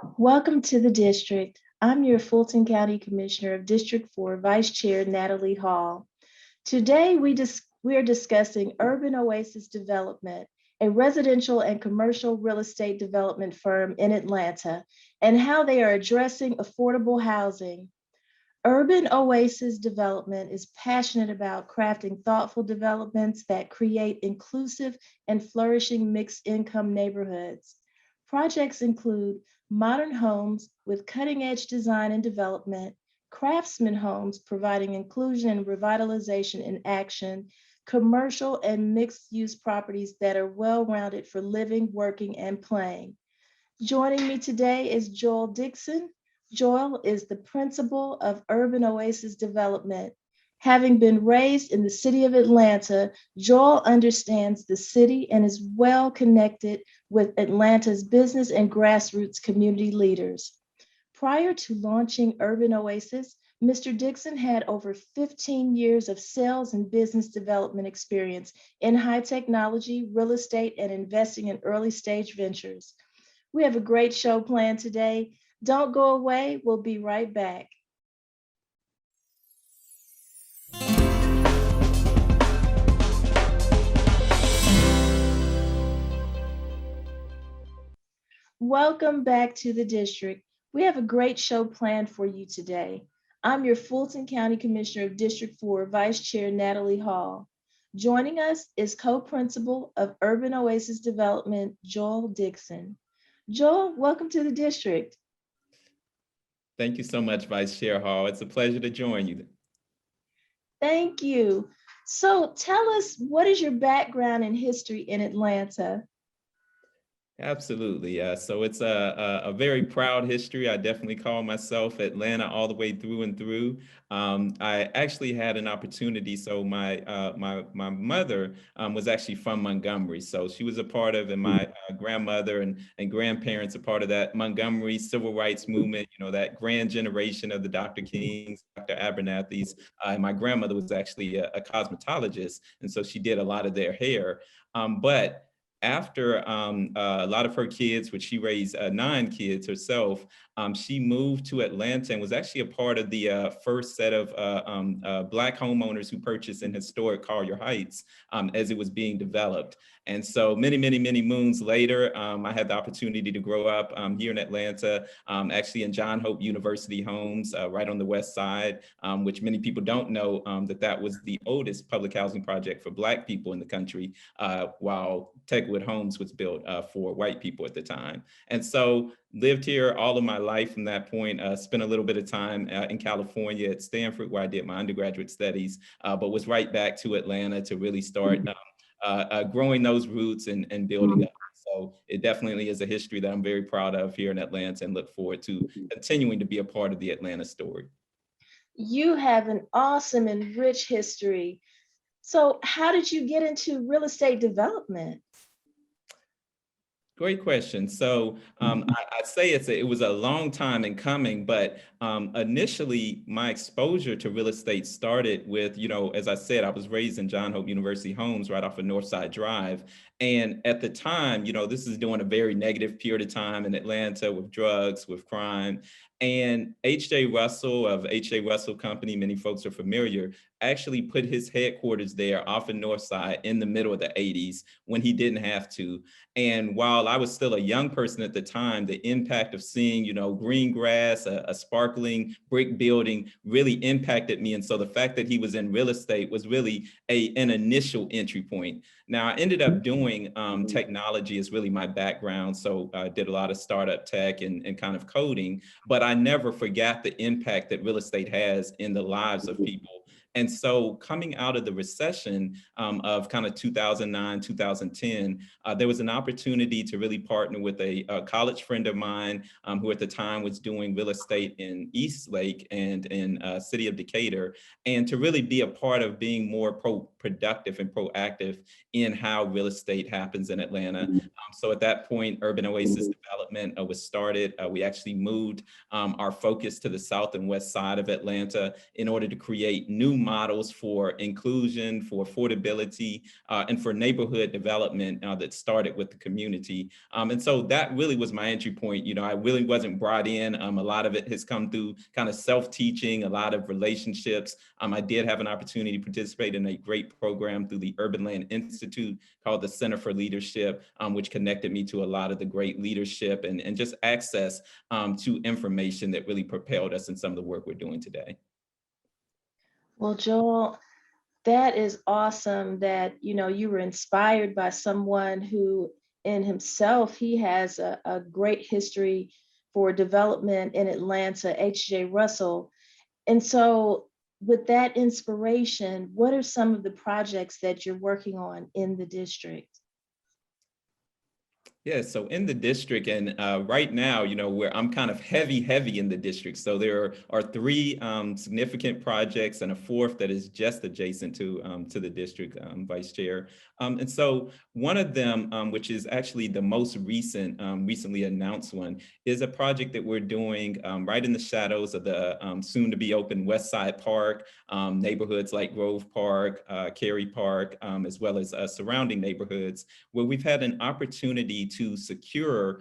Welcome to the district. I'm your Fulton County Commissioner of District 4, Vice Chair Natalie Hall. Today, we are discussing Urban Oasis Development, a residential and commercial real estate development firm in Atlanta, and how they are addressing affordable housing. Urban Oasis Development is passionate about crafting thoughtful developments that create inclusive and flourishing mixed income neighborhoods. Projects include modern homes with cutting edge design and development, craftsman homes providing inclusion and revitalization in action, commercial and mixed use properties that are well rounded for living, working, and playing. Joining me today is Joel Dixon. Joel is the principal of Urban Oasis Development. Having been raised in the city of Atlanta, Joel understands the city and is well connected with Atlanta's business and grassroots community leaders. Prior to launching Urban Oasis, Mr. Dixon had over 15 years of sales and business development experience in high technology, real estate, and investing in early stage ventures. We have a great show planned today. Don't go away. We'll be right back. Welcome back to the district. We have a great show planned for you today. I'm your Fulton County Commissioner of District 4, Vice Chair Natalie Hall. Joining us is co-principal of Urban Oasis Development, Joel Dixon. Joel, welcome to the district. Thank you so much, Vice Chair Hall. It's a pleasure to join you. Thank you. So tell us, what is your background and history in Atlanta? Absolutely. So it's a very proud history. I definitely call myself Atlanta all the way through and through. I actually had an opportunity. So my mother was actually from Montgomery. So she was a part of, and my grandmother and grandparents a part of that Montgomery civil rights movement, that grand generation of the Dr. Kings, Dr. Abernathys. And my grandmother was actually a cosmetologist. And so she did a lot of their hair. But after a lot of her kids, which she raised 9 kids herself, she moved to Atlanta and was actually a part of the first set of Black homeowners who purchased in historic Collier Heights as it was being developed. And so many, many, many moons later, I had the opportunity to grow up here in Atlanta, actually in John Hope University homes right on the west side, which many people don't know that was the oldest public housing project for Black people in the country, while Techwood Homes was built for white people at the time. And so lived here all of my life from that point, spent a little bit of time in California at Stanford, where I did my undergraduate studies, but was right back to Atlanta to really start growing those roots and building up. So it definitely is a history that I'm very proud of here in Atlanta and look forward to continuing to be a part of the Atlanta story. You have an awesome and rich history. So how did you get into real estate development? Great question. So I'd say it was a long time in coming, but initially my exposure to real estate started with, as I said, I was raised in John Hope University homes right off of Northside Drive. And at the time, this is during a very negative period of time in Atlanta with drugs, with crime. And H.J. Russell of H.J. Russell Company, many folks are familiar, actually put his headquarters there off of Northside in the middle of the 80s when he didn't have to. And while I was still a young person at the time, the impact of seeing, green grass, a sparkling brick building really impacted me. And so the fact that he was in real estate was really an initial entry point. Now, I ended up doing technology is really my background. So I did a lot of startup tech and kind of coding, but I never forgot the impact that real estate has in the lives of people. And so coming out of the recession of kind of 2009, 2010, there was an opportunity to really partner with a college friend of mine who at the time was doing real estate in Eastlake and in city of Decatur, and to really be a part of being more productive and proactive in how real estate happens in Atlanta. So at that point, Urban Oasis Development was started. We actually moved our focus to the south and west side of Atlanta in order to create new models for inclusion, for affordability, and for neighborhood development that started with the community. And so that really was my entry point. I really wasn't brought in. A lot of it has come through kind of self-teaching, a lot of relationships. I did have an opportunity to participate in a great program through the Urban Land Institute called the Center for Leadership, which connected me to a lot of the great leadership and just access to information that really propelled us in some of the work we're doing today. Well, Joel, that is awesome that you were inspired by someone who in himself he has a great history for development in Atlanta, H.J. Russell. And so with that inspiration, what are some of the projects that you're working on in the district? Yeah, so in the district, and right now, where I'm kind of heavy in the district. So there are three significant projects and a fourth that is just adjacent to the district, Vice Chair. And so one of them, which is actually the most recently announced one, is a project that we're doing right in the shadows of the soon to be open West Side Park, neighborhoods like Grove Park, Cary Park, as well as surrounding neighborhoods, where we've had an opportunity to secure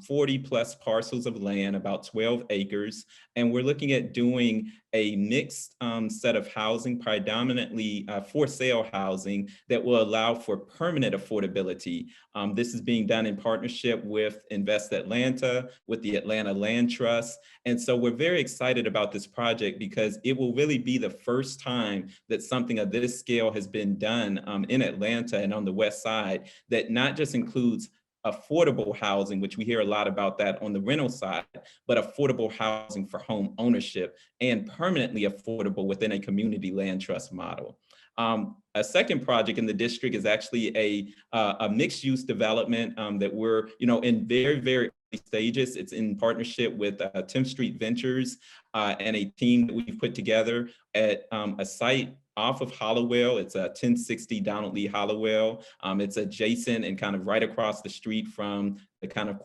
40 plus parcels of land, about 12 acres. And we're looking at doing a mixed set of housing, predominantly for sale housing that will allow for permanent affordability. This is being done in partnership with Invest Atlanta, with the Atlanta Land Trust. And so we're very excited about this project because it will really be the first time that something of this scale has been done in Atlanta and on the West Side that not just includes affordable housing, which we hear a lot about that on the rental side, but affordable housing for home ownership and permanently affordable within a community land trust model. A second project in the district is actually a mixed use development that we're in very early stages. It's in partnership with 10th Street Ventures and a team that we've put together at a site off of Hollowell. It's a 1060 Donald Lee Hollowell. It's adjacent and kind of right across the street from the kind of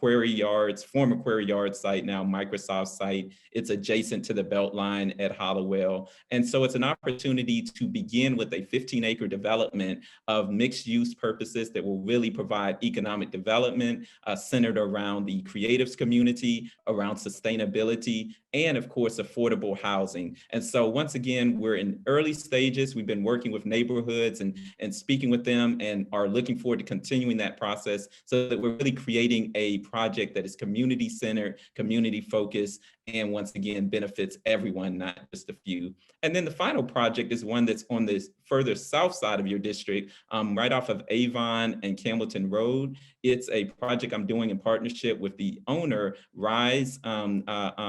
former Quarry Yards site, now Microsoft site. It's adjacent to the Beltline at Hollowell. And so it's an opportunity to begin with a 15-acre development of mixed use purposes that will really provide economic development centered around the creatives community, around sustainability, and of course, affordable housing. And so once again, we're in early stages. We've been working with neighborhoods and speaking with them and are looking forward to continuing that process so that we're really creating a project that is community centered, community focused, and once again, benefits everyone, not just a few. And then the final project is one that's on the further south side of your district, right off of Avon and Campbellton Road. It's a project I'm doing in partnership with the owner, Rise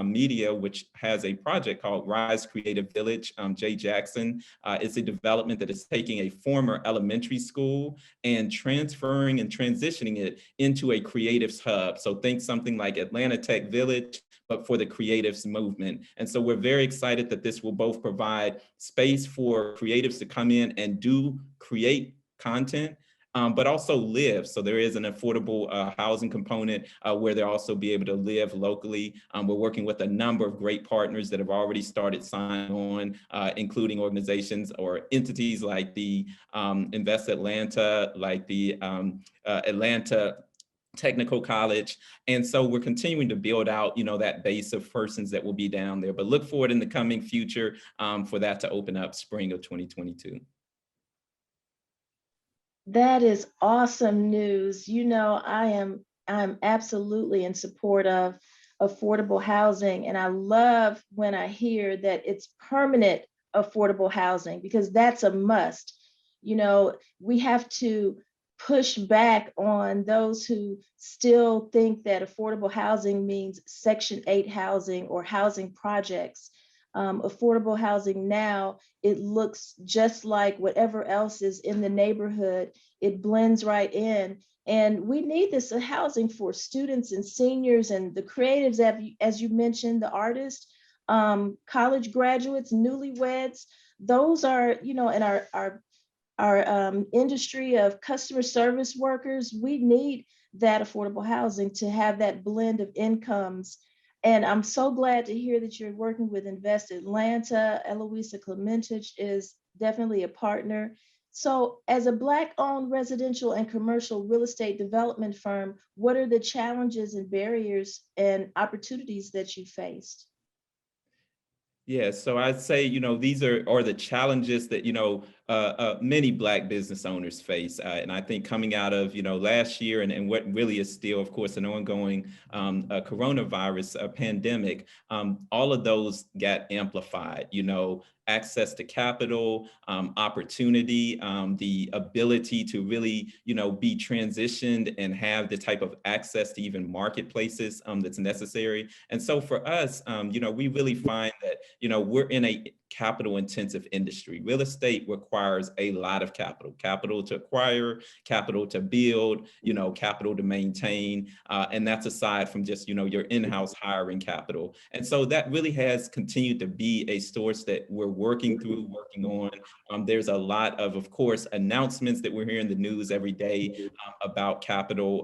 Media, which has a project called Rise Creative Village, Jay Jackson. It's a development that is taking a former elementary school and transferring and transitioning it into a creatives hub. So think something like Atlanta Tech Village, but for the creatives movement. And so we're very excited that this will both provide space for creatives to come in and create content, but also live. So there is an affordable housing component where they'll also be able to live locally. We're working with a number of great partners that have already started signing on, including organizations or entities like the Invest Atlanta, like the Atlanta Technical College. And so we're continuing to build out, that base of persons that will be down there, but look forward in the coming future for that to open up spring of 2022. That is awesome news. I'm absolutely in support of affordable housing. And I love when I hear that it's permanent affordable housing because that's a must. We have to push back on those who still think that affordable housing means Section 8 housing or housing projects. Affordable housing now, it looks just like whatever else is in the neighborhood. It blends right in. And we need this housing for students and seniors and the creatives, as you mentioned, the artists, college graduates, newlyweds. Those are, in our industry of customer service workers, we need that affordable housing to have that blend of incomes And I'm so glad to hear that you're working with Invest Atlanta. Eloisa Clementich is definitely a partner. So, as a Black owned residential and commercial real estate development firm, what are the challenges and barriers and opportunities that you faced? Yeah, so I'd say, these are the challenges that, many Black business owners face. And I think coming out of, last year and what really is still, of course, an ongoing coronavirus pandemic, all of those got amplified, access to capital, opportunity, the ability to really, be transitioned and have the type of access to even marketplaces that's necessary. And so for us, we really find that, we're in a capital intensive industry. Real estate requires a lot of capital to acquire, capital to build, capital to maintain. And that's aside from just, your in-house hiring capital. And so that really has continued to be a source that we're working on. There's a lot of course, announcements that we're hearing in the news every day about capital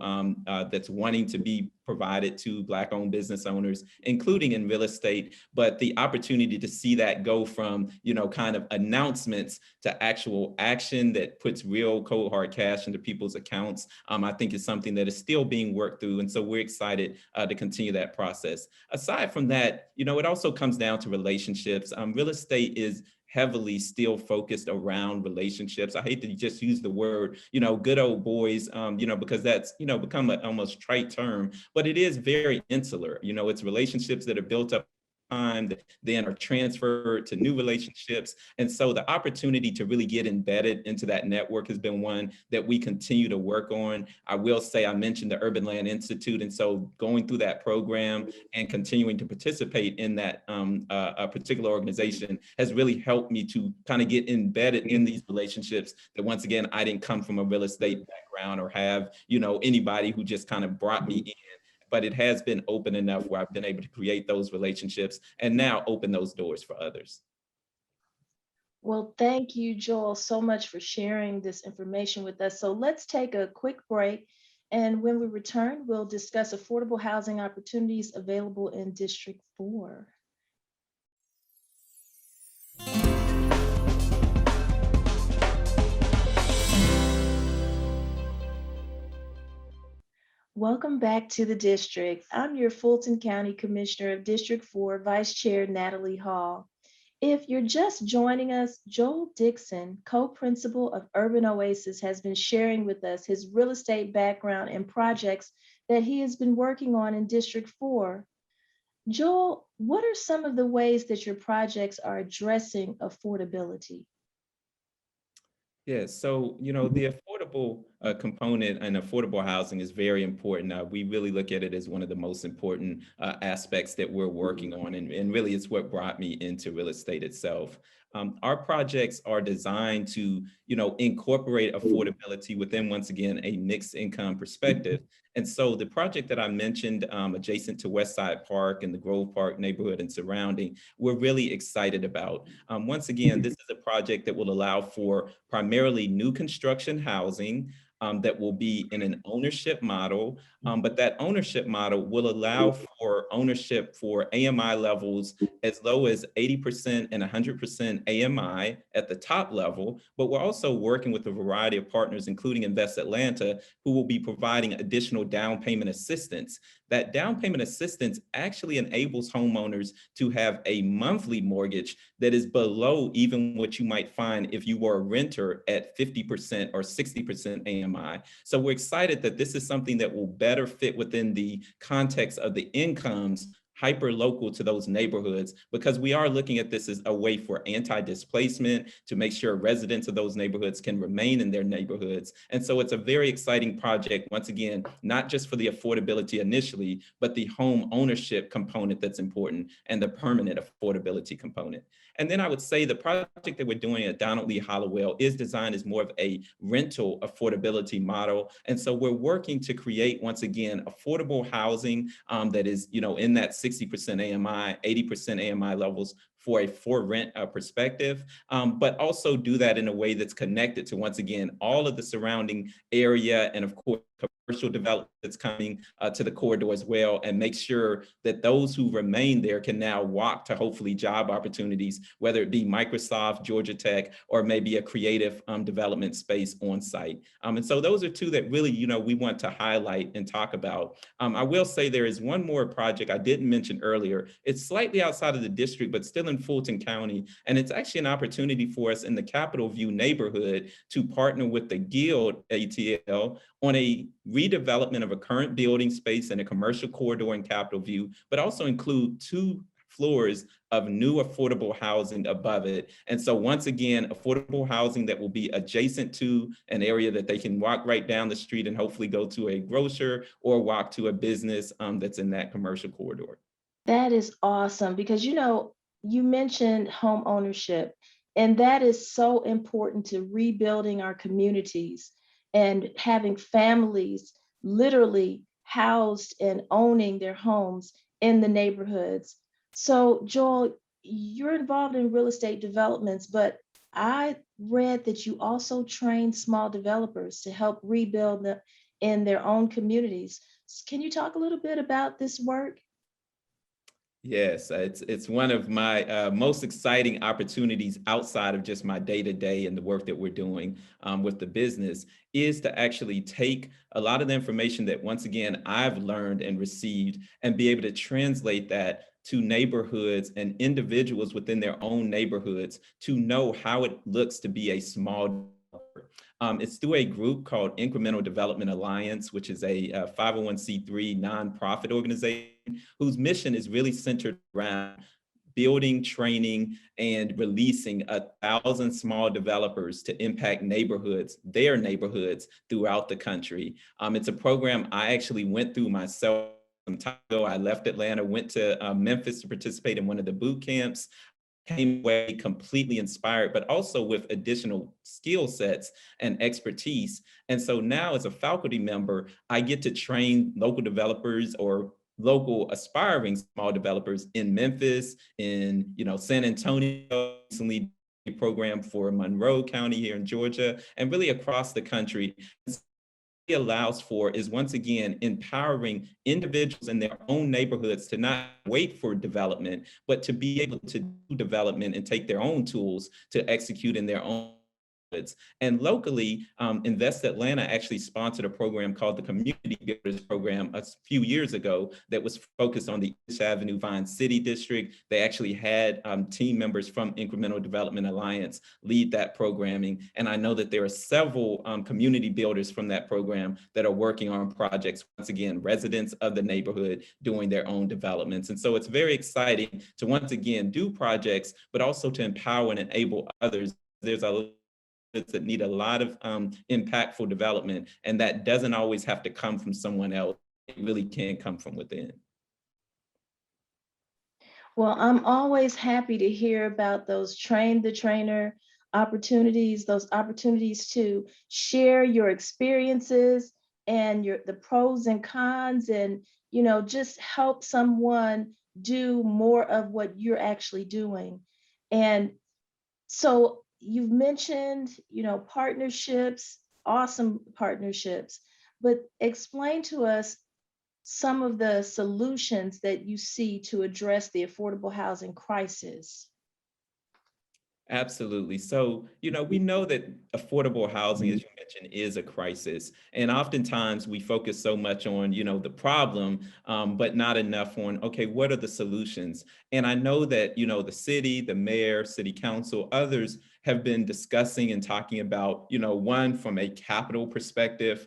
that's wanting to be provided to Black owned business owners, including in real estate. But the opportunity to see that go from, kind of announcements to actual action that puts real cold hard cash into people's accounts, I think is something that is still being worked through. And so we're excited to continue that process. Aside from that, it also comes down to relationships. Real estate is heavily still focused around relationships. I hate to just use the word, good old boys, because that's, become an almost trite term, but it is very insular. It's relationships that are built up time that then are transferred to new relationships. And so the opportunity to really get embedded into that network has been one that we continue to work on. I will say, I mentioned the Urban Land Institute. And so going through that program and continuing to participate in that a particular organization has really helped me to kind of get embedded in these relationships that, once again, I didn't come from a real estate background or have, anybody who just kind of brought me in, but it has been open enough where I've been able to create those relationships and now open those doors for others. Well, thank you, Joel, so much for sharing this information with us. So let's take a quick break. And when we return, we'll discuss affordable housing opportunities available in District 4. Welcome back to the district. I'm your Fulton County Commissioner of District 4, Vice Chair Natalie Hall. If you're just joining us, Joel Dixon, co-principal of Urban Oasis, has been sharing with us his real estate background and projects that he has been working on in District 4. Joel, what are some of the ways that your projects are addressing affordability? Yeah, so the affordable component and affordable housing is very important. We really look at it as one of the most important aspects that we're working on, and really it's what brought me into real estate itself. Our projects are designed to, incorporate affordability within, once again, a mixed income perspective. And so the project that I mentioned, adjacent to Westside Park and the Grove Park neighborhood and surrounding, we're really excited about. Once again, this is a project that will allow for primarily new construction housing that will be in an ownership model, but that ownership model will allow for ownership for AMI levels as low as 80% and 100% AMI at the top level. But we're also working with a variety of partners, including Invest Atlanta, who will be providing additional down payment assistance. That down payment assistance actually enables homeowners to have a monthly mortgage that is below even what you might find if you were a renter at 50% or 60% AMI. So we're excited that this is something that will better fit within the context of the incomes hyper local to those neighborhoods, because we are looking at this as a way for anti-displacement to make sure residents of those neighborhoods can remain in their neighborhoods. And so it's a very exciting project, once again, not just for the affordability initially, but the home ownership component that's important and the permanent affordability component. And then I would say the project that we're doing at Donald Lee Hollowell is designed as more of a rental affordability model. And so we're working to create, once again, affordable housing that is, in that 60% AMI, 80% AMI levels for a for rent perspective, but also do that in a way that's connected to, once again, all of the surrounding area and, of course, commercial development that's coming to the corridor as well, and make sure that those who remain there can now walk to hopefully job opportunities, whether it be Microsoft, Georgia Tech, or maybe a creative development space on site. And so those are two that really, we want to highlight and talk about. I will say there is one more project I didn't mention earlier. It's slightly outside of the district, but still in Fulton County. And it's actually an opportunity for us in the Capitol View neighborhood to partner with the Guild ATL on a redevelopment of a current building space in a commercial corridor in Capitol View, but also include 2 floors of new affordable housing above it. And so once again, affordable housing that will be adjacent to an area that they can walk right down the street and hopefully go to a grocer or walk to a business that's in that commercial corridor. That is awesome because you mentioned home ownership, and that is so important to rebuilding our communities and having families literally housed and owning their homes in the neighborhoods. So, Joel, you're involved in real estate developments, but I read that you also train small developers to help rebuild in their own communities. Can you talk a little bit about this work? Yes, it's one of my most exciting opportunities outside of just my day to day and the work that we're doing with the business is to actually take a lot of the information that once again I've learned and received and be able to translate that to neighborhoods and individuals within their own neighborhoods to know how it looks to be a small developer. It's through a group called Incremental Development Alliance, which is a 501c3 nonprofit organization whose mission is really centered around building, training, and releasing 1,000 small developers to impact neighborhoods, their neighborhoods throughout the country. It's a program I actually went through myself some time ago. I left Atlanta, went to Memphis to participate in one of the boot camps, came away completely inspired, but also with additional skill sets and expertise. And so now as a faculty member, I get to train local developers or local aspiring small developers in Memphis, in San Antonio, recently a program for Monroe County here in Georgia, and really across the country. Allows for is once again empowering individuals in their own neighborhoods to not wait for development, but to be able to do development and take their own tools to execute in their own neighborhoods. And locally, Invest Atlanta actually sponsored a program called the Community Builders Program a few years ago that was focused on the East Avenue Vine City District. They actually had team members from Incremental Development Alliance lead that programming. And I know that there are several community builders from that program that are working on projects, once again, residents of the neighborhood doing their own developments. And so it's very exciting to once again do projects, but also to empower and enable others. There's a that need a lot of impactful development, and that doesn't always have to come from someone else. It really can come from within. Well, I'm always happy to hear about those train the trainer opportunities, those opportunities to share your experiences and the pros and cons, and just help someone do more of what you're actually doing. And so you've mentioned, partnerships, awesome partnerships, but explain to us some of the solutions that you see to address the affordable housing crisis. Absolutely. So, we know that affordable housing, as you mentioned, is a crisis. And oftentimes we focus so much on, the problem, but not enough on, okay, what are the solutions? And I know that, the city, the mayor, city council, others have been discussing and talking about, one from a capital perspective,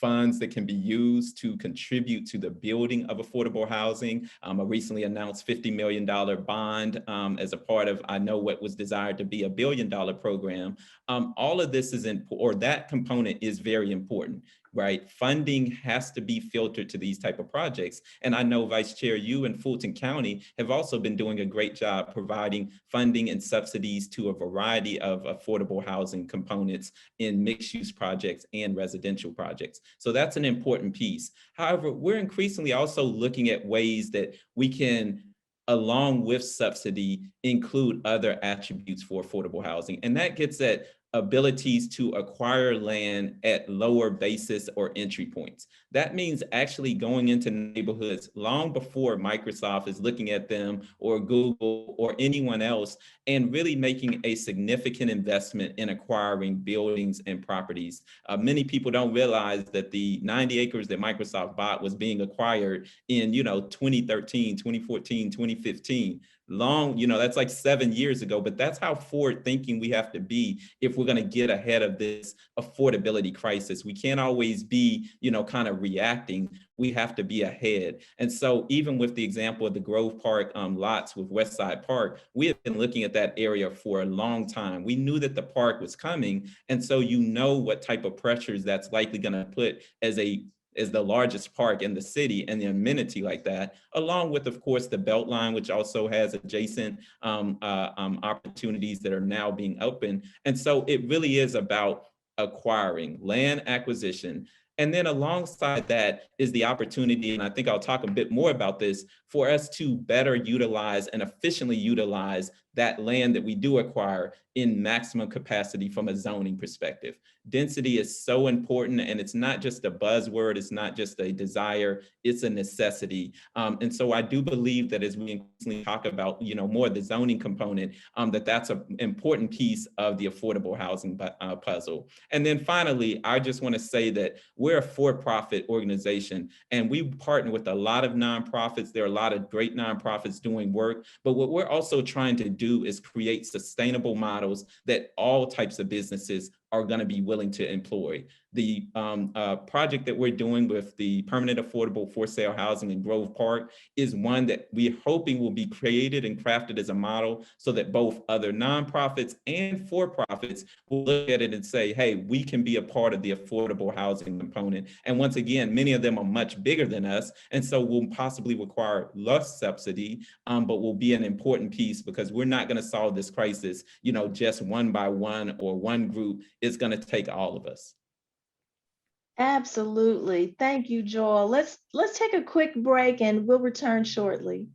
funds that can be used to contribute to the building of affordable housing. A recently announced $50 million bond as a part of, I know, what was desired to be a $1 billion program. All of this is or that component is very important, right? Funding has to be filtered to these type of projects. And I know, Vice Chair, you and Fulton County have also been doing a great job providing funding and subsidies to a variety of affordable housing components in mixed use projects and residential projects. So that's an important piece. However, we're increasingly also looking at ways that we can, along with subsidy, include other attributes for affordable housing. And that gets at abilities to acquire land at lower basis or entry points. That means actually going into neighborhoods long before Microsoft is looking at them or Google or anyone else, and really making a significant investment in acquiring buildings and properties. Many people don't realize that the 90 acres that Microsoft bought was being acquired in 2013, 2014, 2015. Long, that's like 7 years ago, but that's how forward thinking we have to be if we're going to get ahead of this affordability crisis. We can't always be, kind of reacting. We have to be ahead. And so even with the example of the Grove Park lots with Westside Park, we have been looking at that area for a long time. We knew that the park was coming. And so what type of pressures that's likely going to put as the largest park in the city and the amenity like that, along with, of course, the Beltline, which also has adjacent opportunities that are now being opened. And so it really is about acquiring land acquisition. And then alongside that is the opportunity, and I think I'll talk a bit more about this, for us to better utilize and efficiently utilize that land that we do acquire in maximum capacity from a zoning perspective. Density is so important, and it's not just a buzzword, it's not just a desire, it's a necessity. And so I do believe that as we increasingly talk about, more of the zoning component, that's an important piece of the affordable housing puzzle. And then finally, I just want to say that we're a for-profit organization, and we partner with a lot of nonprofits. There are a lot of great nonprofits doing work, but what we're also trying to do is create sustainable models that all types of businesses are going to be willing to employ. The project that we're doing with the permanent affordable for sale housing in Grove Park is one that we're hoping will be created and crafted as a model so that both other nonprofits and for-profits will look at it and say, hey, we can be a part of the affordable housing component. And once again, many of them are much bigger than us, and so will possibly require less subsidy, but will be an important piece, because we're not going to solve this crisis, just one by one or one group. It's going to take all of us. Absolutely. Thank you, Joel. Let's take a quick break and we'll return shortly.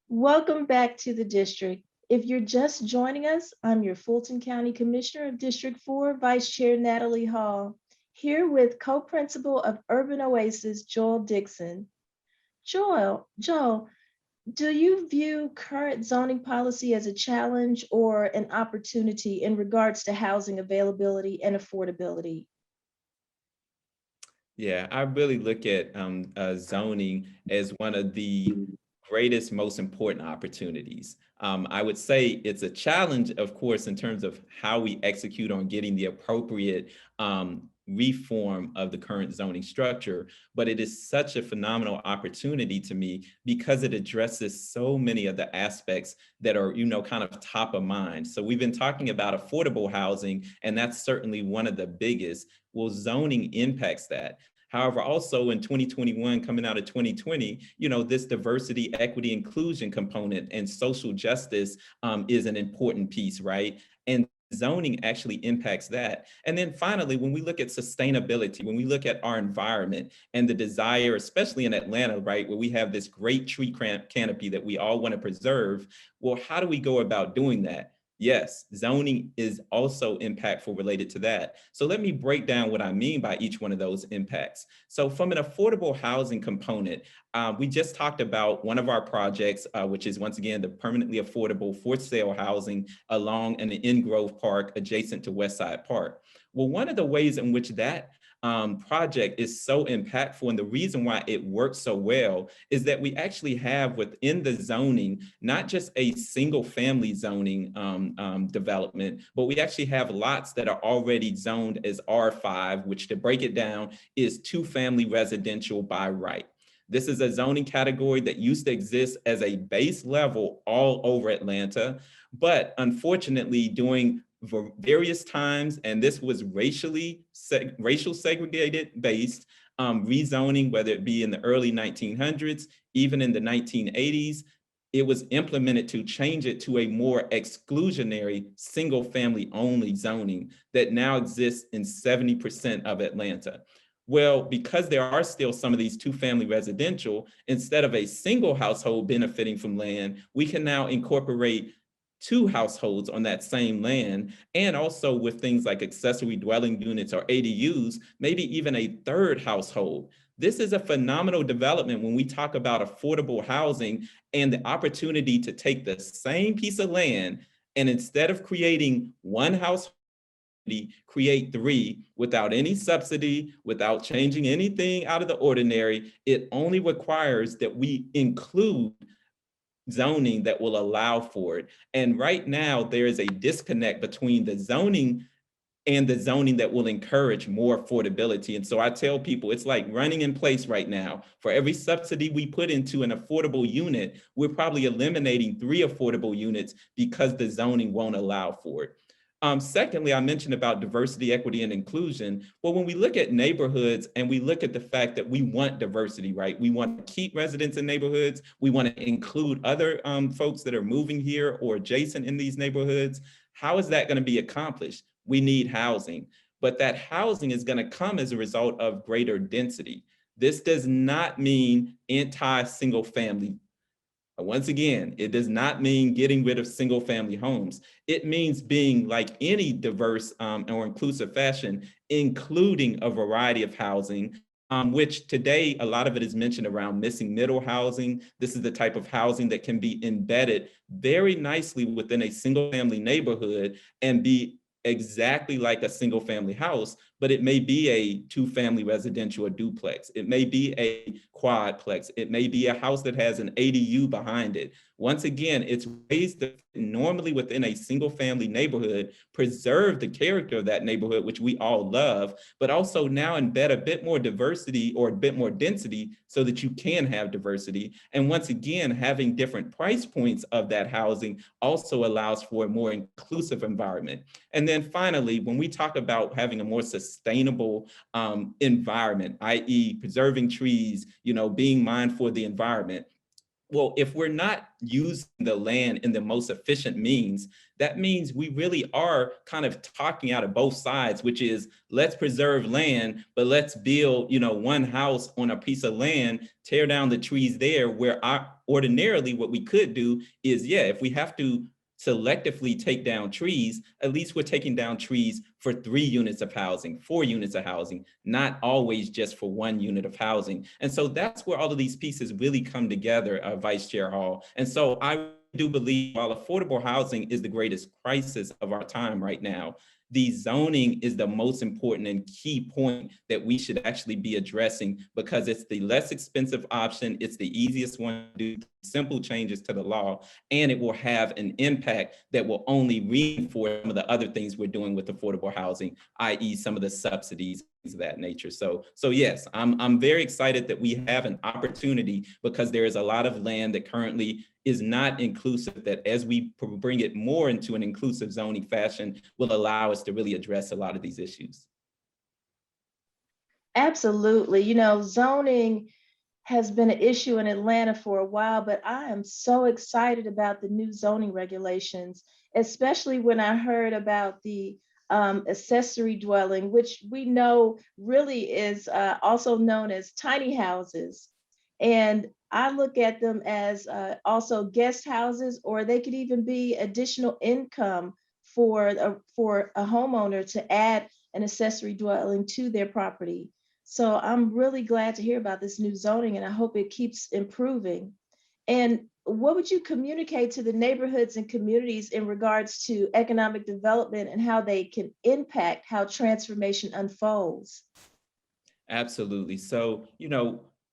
Welcome back to the district. If you're just joining us, I'm your Fulton County Commissioner of District 4, Vice Chair Natalie Hall, here with Co-Principal of Urban Oasis, Joel Dixon. Joel, do you view current zoning policy as a challenge or an opportunity in regards to housing availability and affordability? Yeah, I really look at zoning as one of the greatest, most important opportunities. I would say it's a challenge, of course, in terms of how we execute on getting the appropriate reform of the current zoning structure, but it is such a phenomenal opportunity to me because it addresses so many of the aspects that are, kind of top of mind. So we've been talking about affordable housing, and that's certainly one of the biggest. Well, zoning impacts that. However, also in 2021, coming out of 2020, this diversity, equity, inclusion component and social justice is an important piece, right? And zoning actually impacts that. And then finally, when we look at sustainability, when we look at our environment and the desire, especially in Atlanta, right, where we have this great tree canopy that we all want to preserve, well, how do we go about doing that? Yes, zoning is also impactful related to that. So let me break down what I mean by each one of those impacts. So from an affordable housing component, we just talked about one of our projects, which is once again, the permanently affordable for sale housing along an in Grove Park adjacent to Westside Park. Well, one of the ways in which that project is so impactful, and the reason why it works so well is that we actually have within the zoning not just a single family zoning development, but we actually have lots that are already zoned as R5, which, to break it down, is 2-family residential by right. This is a zoning category that used to exist as a base level all over Atlanta, but unfortunately during various times, and this was racial segregated based rezoning, whether it be in the early 1900s, even in the 1980s, it was implemented to change it to a more exclusionary single family only zoning that now exists in 70% of Atlanta. Well, because there are still some of these two-family residential, instead of a single household benefiting from land, we can now incorporate two households on that same land. And also with things like accessory dwelling units or ADUs, maybe even a third household. This is a phenomenal development when we talk about affordable housing and the opportunity to take the same piece of land and instead of creating one house, create three without any subsidy, without changing anything out of the ordinary. It only requires that we include zoning that will allow for it. And right now, there is a disconnect between the zoning and the zoning that will encourage more affordability. And so I tell people it's like running in place right now. For every subsidy we put into an affordable unit, we're probably eliminating 3 affordable units because the zoning won't allow for it. Secondly, I mentioned about diversity, equity, and inclusion. Well, when we look at neighborhoods and we look at the fact that we want diversity, right? We want to keep residents in neighborhoods. We want to include other folks that are moving here or adjacent in these neighborhoods. How is that going to be accomplished? We need housing, but that housing is going to come as a result of greater density. This does not mean anti-single family. Once again, it does not mean getting rid of single family homes. It means being like any diverse or inclusive fashion, including a variety of housing, which today a lot of it is mentioned around missing middle housing. This is the type of housing that can be embedded very nicely within a single family neighborhood and be exactly like a single family house, but it may be a two-family residential or duplex. It may be a quadplex. It may be a house that has an ADU behind it. Once again, it's ways to normally within a single family neighborhood, preserve the character of that neighborhood, which we all love, but also now embed a bit more diversity or a bit more density so that you can have diversity. And once again, having different price points of that housing also allows for a more inclusive environment. And then finally, when we talk about having a more sustainable environment, i.e. preserving trees, being mindful of the environment, well, if we're not using the land in the most efficient means, that means we really are kind of talking out of both sides, which is let's preserve land, but let's build, one house on a piece of land, tear down the trees there, where ordinarily what we could do is, if we have to selectively take down trees, at least we're taking down trees for 3 units of housing, 4 units of housing, not always just for 1 unit of housing. And so that's where all of these pieces really come together, Vice Chair Hall. And so I do believe while affordable housing is the greatest crisis of our time right now, the zoning is the most important and key point that we should actually be addressing because it's the less expensive option. It's the easiest one to do simple changes to the law, and it will have an impact that will only reinforce some of the other things we're doing with affordable housing, i.e. some of the subsidies of that nature. So yes, I'm very excited that we have an opportunity because there is a lot of land that currently is not inclusive, that as we bring it more into an inclusive zoning fashion will allow us to really address a lot of these issues. Absolutely. Zoning has been an issue in Atlanta for a while, but I am so excited about the new zoning regulations, especially when I heard about the accessory dwelling, which we know really is also known as tiny houses. And I look at them as also guest houses, or they could even be additional income for a homeowner to add an accessory dwelling to their property. So I'm really glad to hear about this new zoning, and I hope it keeps improving. And what would you communicate to the neighborhoods and communities in regards to economic development and how they can impact how transformation unfolds? Absolutely. So,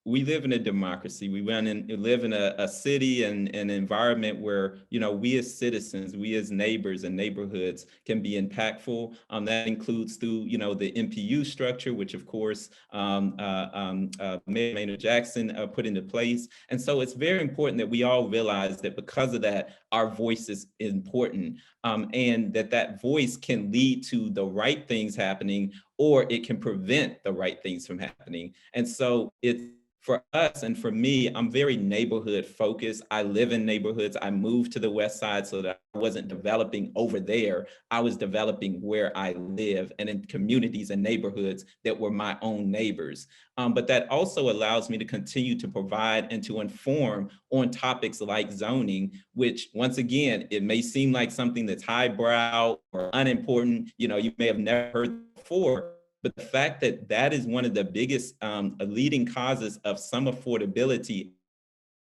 we live in a democracy. We live in a city and an environment where, we as citizens, we as neighbors and neighborhoods can be impactful. That includes through, the MPU structure, which of course, Mayor Maynard Jackson put into place. And so it's very important that we all realize that because of that, our voice is important, and that voice can lead to the right things happening, or it can prevent the right things from happening. And so it's for us and for me, I'm very neighborhood focused. I live in neighborhoods. I moved to the West Side so that I wasn't developing over there. I was developing where I live and in communities and neighborhoods that were my own neighbors. But that also allows me to continue to provide and to inform on topics like zoning, which once again, it may seem like something that's highbrow or unimportant. You may have never heard before, but the fact that that is one of the biggest leading causes of some affordability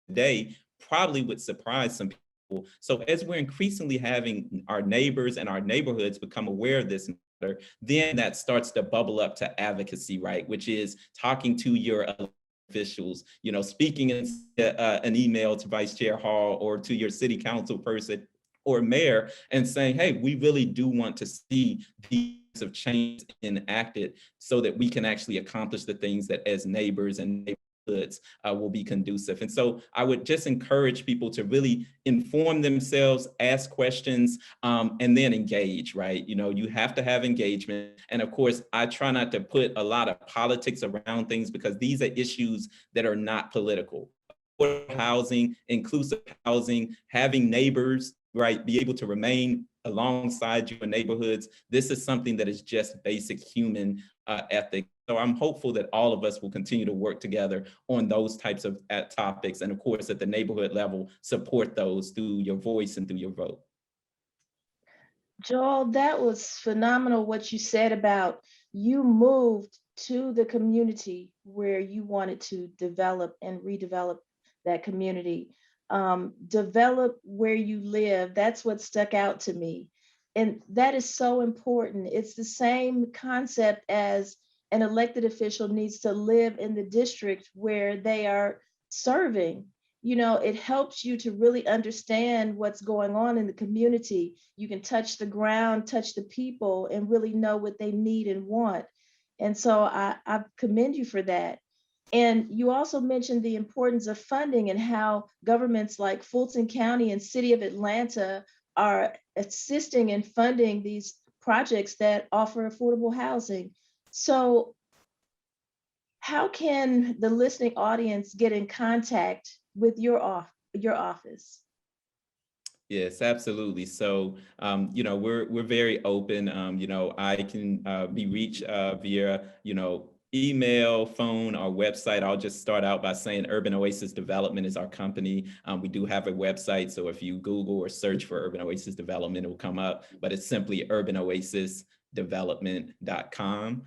today probably would surprise some people. So as we're increasingly having our neighbors and our neighborhoods become aware of this matter, then that starts to bubble up to advocacy, right? Which is talking to your officials, speaking in an email to Vice Chair Hall or to your city council person or mayor and saying, hey, we really do want to see these of change enacted so that we can actually accomplish the things that as neighbors and neighborhoods will be conducive. And so I would just encourage people to really inform themselves, ask questions, and then engage, right? You have to have engagement. And of course, I try not to put a lot of politics around things because these are issues that are not political. Housing, inclusive housing, having neighbors, right, be able to remain alongside you in neighborhoods. This is something that is just basic human ethic. So I'm hopeful that all of us will continue to work together on those types of topics. And of course, at the neighborhood level, support those through your voice and through your vote. Joel, that was phenomenal what you said about you moved to the community where you wanted to develop and redevelop that community. Develop where you live. That's what stuck out to me. And that is so important. It's the same concept as an elected official needs to live in the district where they are serving. It helps you to really understand what's going on in the community. You can touch the ground, touch the people, and really know what they need and want. And so I commend you for that. And you also mentioned the importance of funding and how governments like Fulton County and City of Atlanta are assisting in funding these projects that offer affordable housing. So how can the listening audience get in contact with your office? Yes, absolutely. So, we're very open. I can be reached via, email, phone, or website. I'll just start out by saying Urban Oasis Development is our company. We do have a website. So if you Google or search for Urban Oasis Development, it will come up, but it's simply urbanoasisdevelopment.com.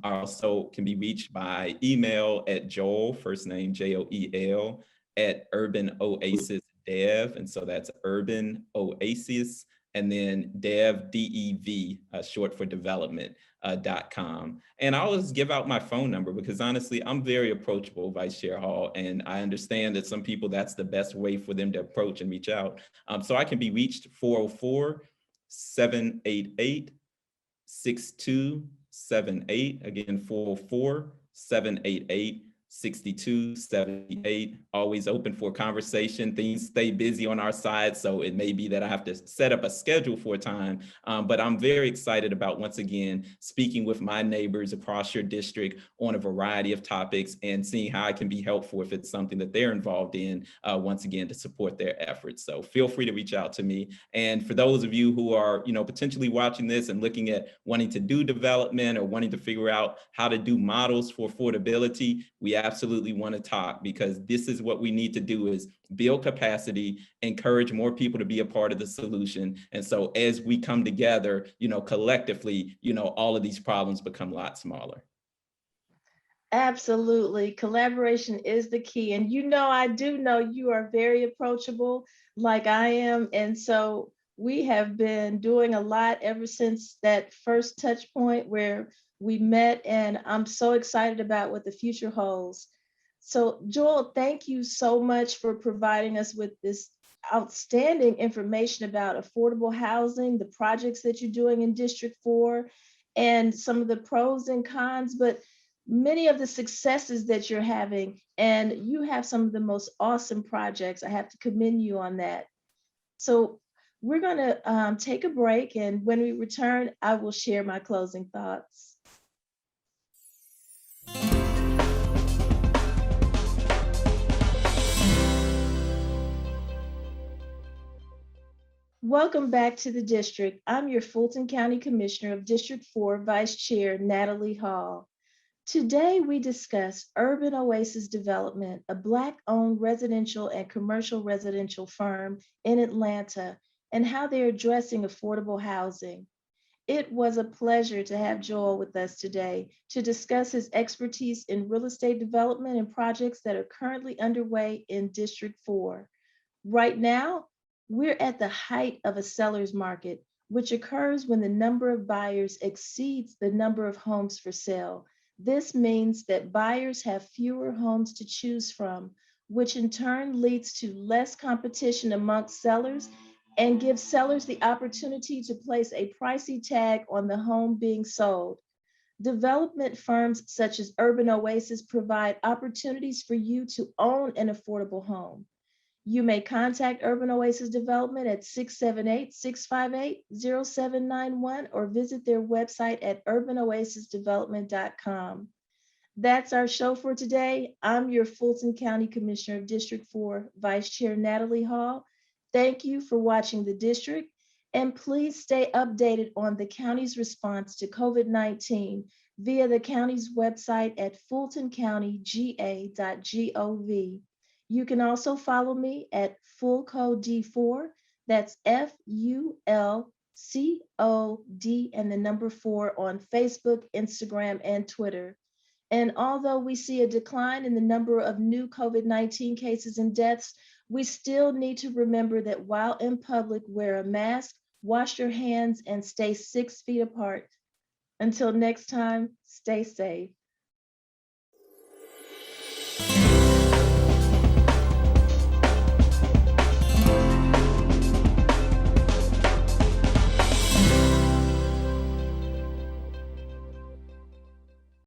I also can be reached by email at Joel, first name Joel, at Urban Oasis Dev. And so that's Urban Oasis, and then Dev, DEV, short for development.com. And I always give out my phone number because honestly, I'm very approachable, Vice Chair Hall. And I understand that some people, that's the best way for them to approach and reach out. So I can be reached 404-788-6278. Again, 404-788-6278. Always open for conversation. Things stay busy on our side, so it may be that I have to set up a schedule for a time. But I'm very excited about, once again, speaking with my neighbors across your district on a variety of topics and seeing how I can be helpful if it's something that they're involved in, once again, to support their efforts. So feel free to reach out to me. And for those of you who are, potentially watching this and looking at wanting to do development or wanting to figure out how to do models for affordability, we absolutely want to talk, because this is what we need to do, is build capacity, encourage more people to be a part of the solution. And so as we come together, collectively, all of these problems become a lot smaller. Absolutely. Collaboration is the key. And I do know you are very approachable like I am. And so we have been doing a lot ever since that first touch point where we met, and I'm so excited about what the future holds. So Joel, thank you so much for providing us with this outstanding information about affordable housing, the projects that you're doing in District 4, and some of the pros and cons, but many of the successes that you're having. And you have some of the most awesome projects. I have to commend you on that. So we're going to take a break, and when we return, I will share my closing thoughts. Welcome back to the district. I'm your Fulton County Commissioner of District 4, Vice Chair Natalie Hall. Today we discuss Urban Oasis Development, a Black-owned residential and commercial residential firm in Atlanta, and how they're addressing affordable housing. It was a pleasure to have Joel with us today to discuss his expertise in real estate development and projects that are currently underway in District 4. Right now, we're at the height of a seller's market, which occurs when the number of buyers exceeds the number of homes for sale. This means that buyers have fewer homes to choose from, which in turn leads to less competition amongst sellers and gives sellers the opportunity to place a pricey tag on the home being sold. Development firms such as Urban Oasis provide opportunities for you to own an affordable home. You may contact Urban Oasis Development at 678-658-0791 or visit their website at urbanoasisdevelopment.com. That's our show for today. I'm your Fulton County Commissioner of District 4, Vice Chair Natalie Hall. Thank you for watching the district, and please stay updated on the county's response to COVID-19 via the county's website at fultoncountyga.gov. You can also follow me at FulcoD4, that's FULCOD and the number 4 on Facebook, Instagram, and Twitter. And although we see a decline in the number of new COVID-19 cases and deaths, we still need to remember that while in public, wear a mask, wash your hands, and stay 6 feet apart. Until next time, stay safe.